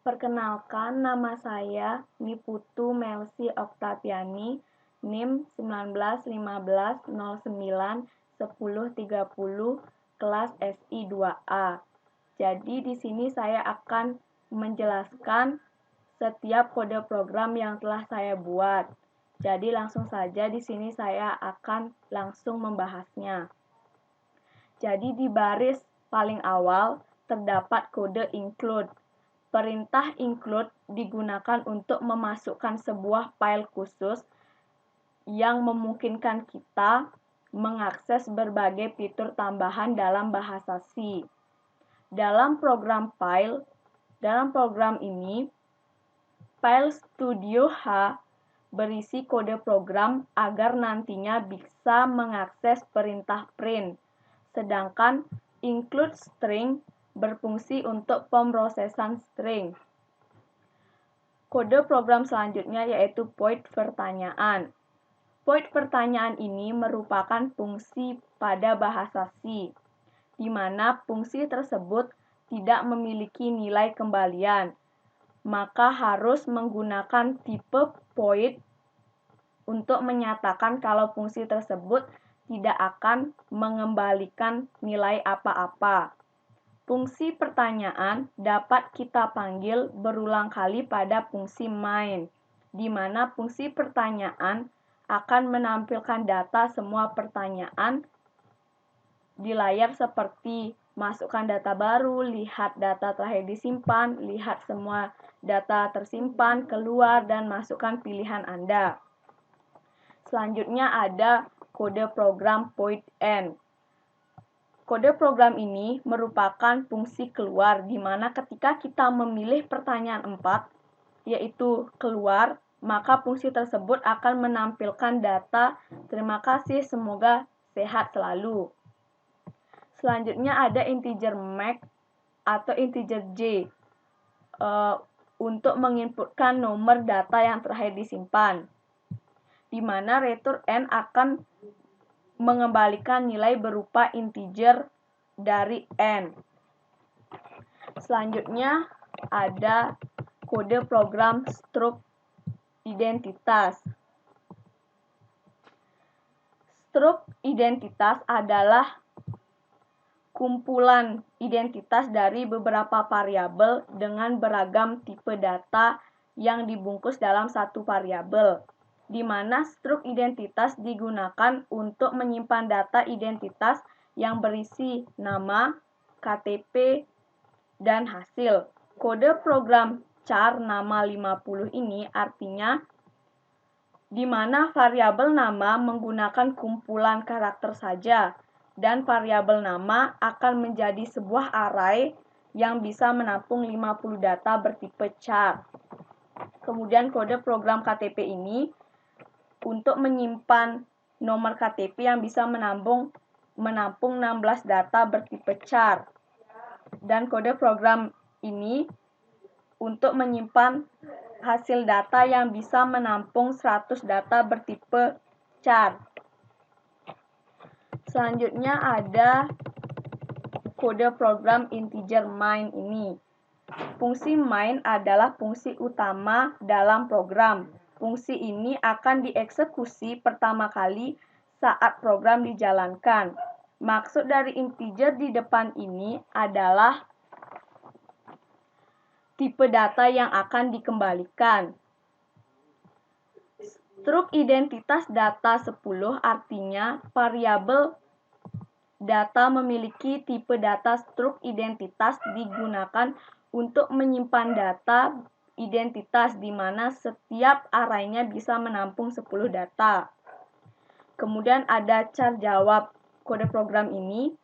Perkenalkan, nama saya Niputu Melsi Oktaviani, NIM 1915091030, kelas SI 2A. Jadi di sini saya akan menjelaskan setiap kode program yang telah saya buat. Jadi langsung saja di sini saya akan langsung membahasnya. Jadi di baris paling awal terdapat kode include. Perintah include digunakan untuk memasukkan sebuah file khusus yang memungkinkan kita mengakses berbagai fitur tambahan dalam bahasa C. Dalam program ini, file Studio H berisi kode program agar nantinya bisa mengakses perintah print, sedangkan include string berfungsi untuk pemrosesan string. Kode program selanjutnya yaitu void pertanyaan. Void pertanyaan ini merupakan fungsi pada bahasa C, di mana fungsi tersebut tidak memiliki nilai kembalian, maka harus menggunakan tipe void untuk menyatakan kalau fungsi tersebut tidak akan mengembalikan nilai apa-apa. Fungsi pertanyaan dapat kita panggil berulang kali pada fungsi main, di mana fungsi pertanyaan akan menampilkan data semua pertanyaan di layar seperti masukkan data baru, lihat data terakhir disimpan, lihat semua data tersimpan, keluar, dan masukkan pilihan Anda. Selanjutnya ada kode program void end. Kode program ini merupakan fungsi keluar, di mana ketika kita memilih pertanyaan 4, yaitu keluar, maka fungsi tersebut akan menampilkan data terima kasih, semoga sehat selalu. Selanjutnya ada integer max atau integer J untuk menginputkan nomor data yang terakhir disimpan, di mana return n akan mengembalikan nilai berupa integer dari n. Selanjutnya ada kode program struct identitas. Struct identitas adalah kumpulan identitas dari beberapa variabel dengan beragam tipe data yang dibungkus dalam satu variabel, di mana struk identitas digunakan untuk menyimpan data identitas yang berisi nama, KTP, dan hasil. Kode program char nama 50 ini artinya di mana variabel nama menggunakan kumpulan karakter saja, dan variabel nama akan menjadi sebuah array yang bisa menampung 50 data bertipe char. Kemudian kode program KTP ini untuk menyimpan nomor KTP yang bisa menampung 16 data bertipe char. Dan kode program ini untuk menyimpan hasil data yang bisa menampung 100 data bertipe char. Selanjutnya ada kode program integer main ini. Fungsi main adalah fungsi utama dalam program. Fungsi ini akan dieksekusi pertama kali saat program dijalankan. Maksud dari integer di depan ini adalah tipe data yang akan dikembalikan. Struk identitas data 10 artinya variabel data memiliki tipe data struk identitas digunakan untuk menyimpan data identitas di mana setiap arraynya bisa menampung 10 data. Kemudian ada char jawab. Kode program ini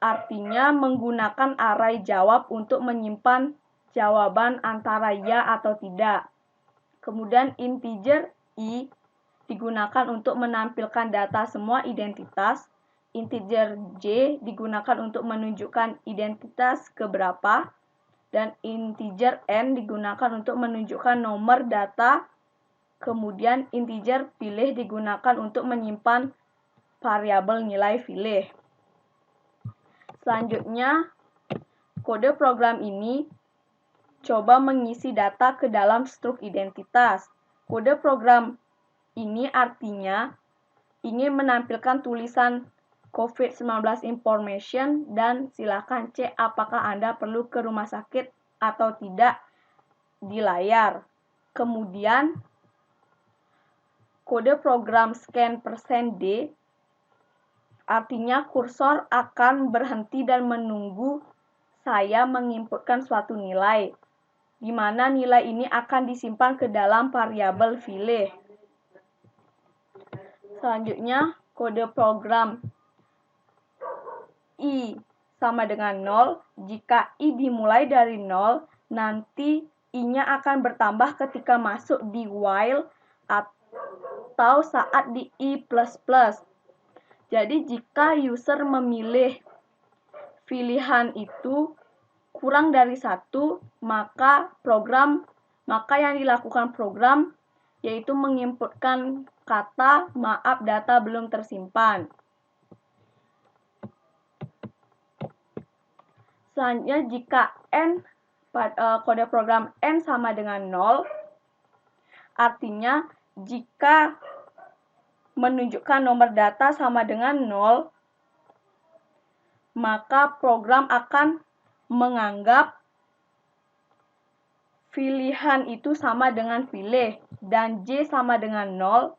artinya menggunakan array jawab untuk menyimpan jawaban antara ya atau tidak. Kemudian integer i digunakan untuk menampilkan data semua identitas. Integer j digunakan untuk menunjukkan identitas keberapa. Dan integer n digunakan untuk menunjukkan nomor data. Kemudian integer pilih digunakan untuk menyimpan variabel nilai pilih. Selanjutnya, kode program ini coba mengisi data ke dalam struk identitas. Kode program ini artinya ingin menampilkan tulisan COVID-19 information dan silakan cek apakah Anda perlu ke rumah sakit atau tidak di layar. Kemudian kode program scan %D artinya kursor akan berhenti dan menunggu saya menginputkan suatu nilai, di mana nilai ini akan disimpan ke dalam variabel file. Selanjutnya, kode program I sama dengan 0. Jika I dimulai dari 0, nanti I-nya akan bertambah ketika masuk di while atau saat di I++. Jadi jika user memilih pilihan itu kurang dari 1, maka yang dilakukan program yaitu menginputkan kata maaf data belum tersimpan. Selanjutnya jika kode program N sama dengan 0, artinya jika menunjukkan nomor data sama dengan 0, maka program akan menganggap pilihan itu sama dengan file, dan J sama dengan 0,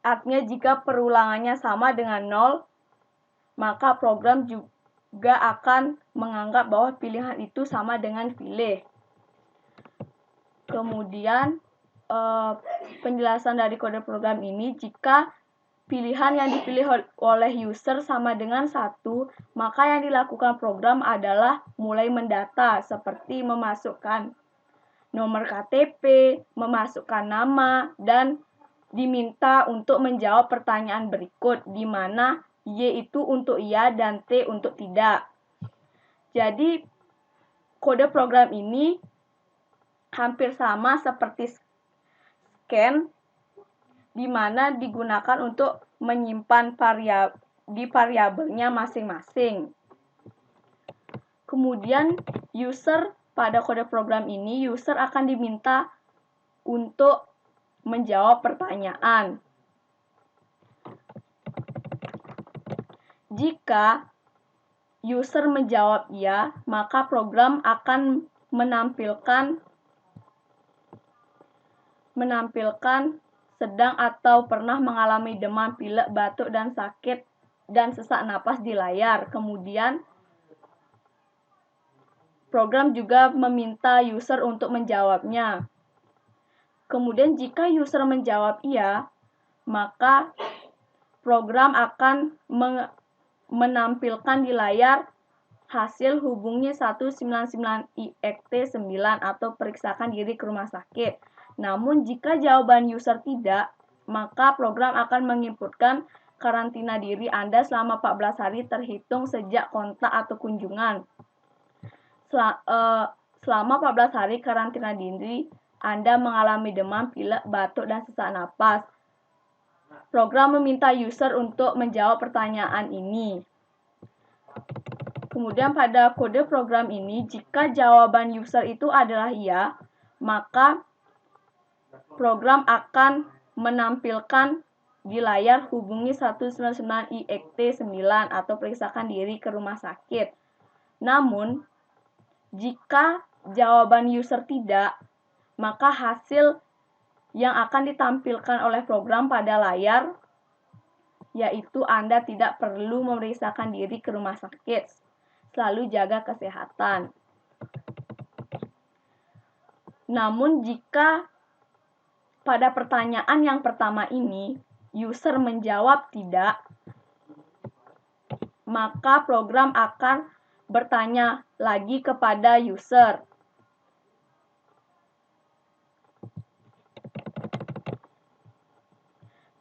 artinya jika perulangannya sama dengan 0, maka program juga akan menganggap bahwa pilihan itu sama dengan file. Kemudian penjelasan dari kode program ini, jika pilihan yang dipilih oleh user sama dengan 1, maka yang dilakukan program adalah mulai mendata, seperti memasukkan nomor KTP, memasukkan nama, dan diminta untuk menjawab pertanyaan berikut, di mana Y itu untuk iya dan T untuk tidak. Jadi, kode program ini hampir sama seperti scan, di mana digunakan untuk menyimpan di variabelnya masing-masing. Kemudian pada kode program ini, user akan diminta untuk menjawab pertanyaan. Jika user menjawab iya, maka program akan menampilkan sedang atau pernah mengalami demam, pilek, batuk, dan sakit dan sesak napas di layar. Kemudian program juga meminta user untuk menjawabnya. Kemudian jika user menjawab iya, maka program akan menampilkan di layar hasil hubungi 199IXT9 atau periksakan diri ke rumah sakit. Namun jika jawaban user tidak, maka program akan menginputkan karantina diri Anda selama 14 hari terhitung sejak kontak atau kunjungan. Selama 14 hari karantina diri Anda mengalami demam, pilek, batuk, dan sesak napas. Program meminta user untuk menjawab pertanyaan ini. Kemudian pada kode program ini, jika jawaban user itu adalah iya, maka program akan menampilkan di layar hubungi 199IXT9 atau periksakan diri ke rumah sakit. Namun, jika jawaban user tidak, maka hasil yang akan ditampilkan oleh program pada layar yaitu Anda tidak perlu memeriksakan diri ke rumah sakit. Selalu jaga kesehatan. Namun jika pada pertanyaan yang pertama ini user menjawab tidak, maka program akan bertanya lagi kepada user.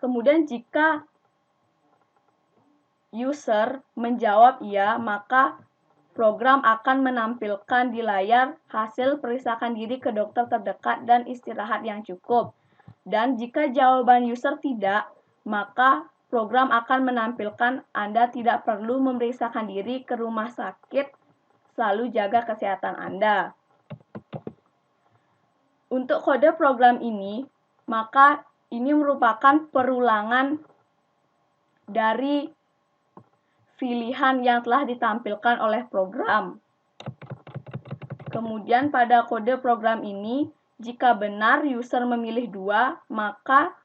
Kemudian jika user menjawab iya, maka program akan menampilkan di layar hasil periksakan diri ke dokter terdekat dan istirahat yang cukup. Dan jika jawaban user tidak, maka program akan menampilkan Anda tidak perlu memeriksakan diri ke rumah sakit, selalu jaga kesehatan Anda. Untuk kode program ini, maka ini merupakan perulangan dari pilihan yang telah ditampilkan oleh program. Kemudian pada kode program ini, jika benar user memilih 2, maka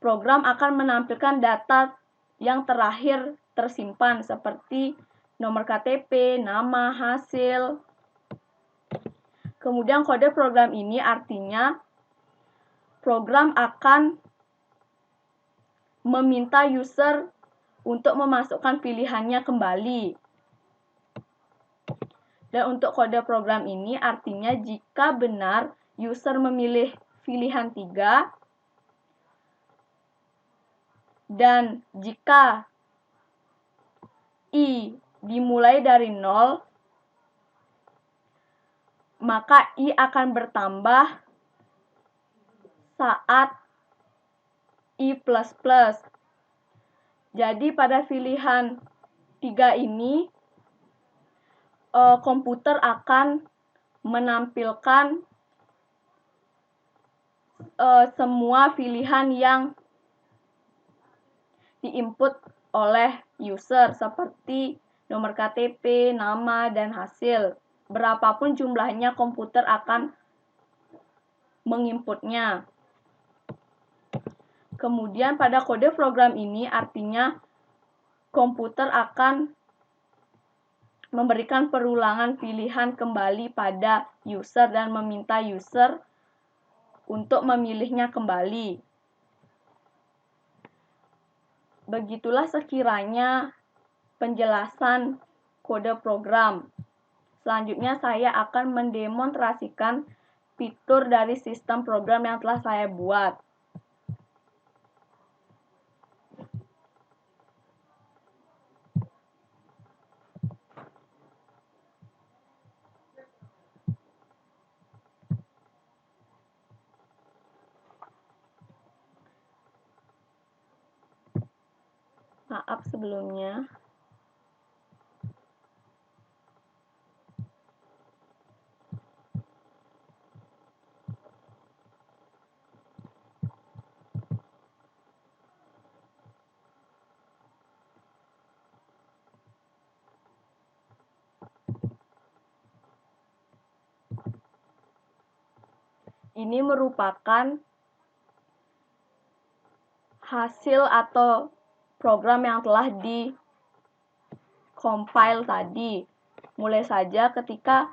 program akan menampilkan data yang terakhir tersimpan seperti nomor KTP, nama, hasil. Kemudian kode program ini artinya program akan meminta user untuk memasukkan pilihannya kembali. Dan untuk kode program ini artinya jika benar user memilih pilihan 3 dan jika I dimulai dari 0, maka I akan bertambah saat I++. Jadi pada pilihan 3 ini, komputer akan menampilkan semua pilihan yang diinput oleh user seperti nomor KTP, nama, dan hasil. Berapapun jumlahnya, komputer akan menginputnya. Kemudian pada kode program ini artinya komputer akan memberikan perulangan pilihan kembali pada user dan meminta user untuk memilihnya kembali. Begitulah sekiranya penjelasan kode program. Selanjutnya saya akan mendemonstrasikan fitur dari sistem program yang telah saya buat. Maaf sebelumnya. Ini merupakan hasil atau program yang telah di-compile tadi. Mulai saja ketika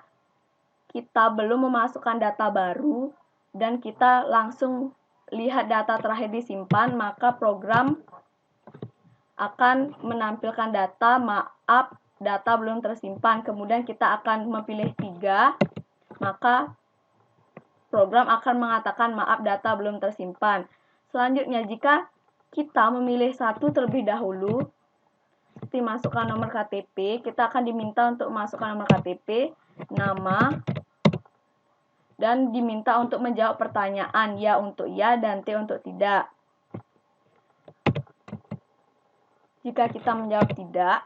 kita belum memasukkan data baru dan kita langsung lihat data terakhir disimpan, maka program akan menampilkan data, maaf, data belum tersimpan. Kemudian kita akan memilih 3, maka program akan mengatakan maaf, data belum tersimpan. Selanjutnya, jika kita memilih 1 terlebih dahulu, seperti masukkan nomor KTP, kita akan diminta untuk masukkan nomor KTP, nama, dan diminta untuk menjawab pertanyaan, ya untuk ya dan T untuk tidak. Jika kita menjawab tidak,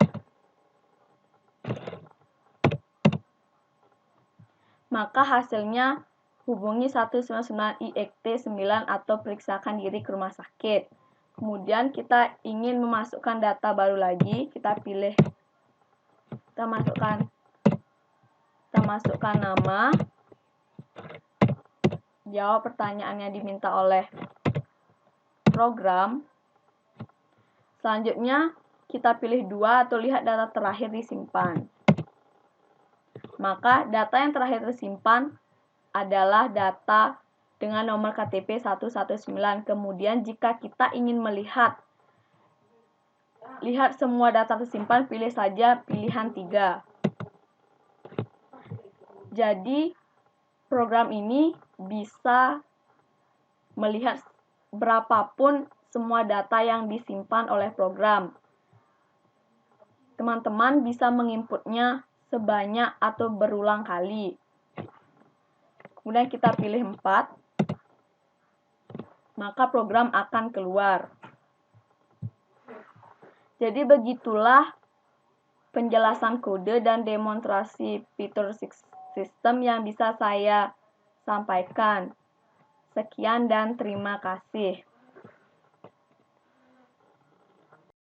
maka hasilnya hubungi 199-IXT9 atau periksakan diri ke rumah sakit. Kemudian kita ingin memasukkan data baru lagi, kita pilih, kita masukkan nama, jawab pertanyaan yang diminta oleh program. Selanjutnya kita pilih 2 atau lihat data terakhir disimpan. Maka data yang terakhir tersimpan adalah data dengan nomor KTP 119. Kemudian jika kita ingin lihat semua data tersimpan, pilih saja pilihan 3. Jadi program ini bisa melihat berapapun semua data yang disimpan oleh program. Teman-teman bisa menginputnya sebanyak atau berulang kali. Kemudian kita pilih 4, maka program akan keluar. Jadi begitulah penjelasan kode dan demonstrasi fitur sistem yang bisa saya sampaikan. Sekian dan terima kasih.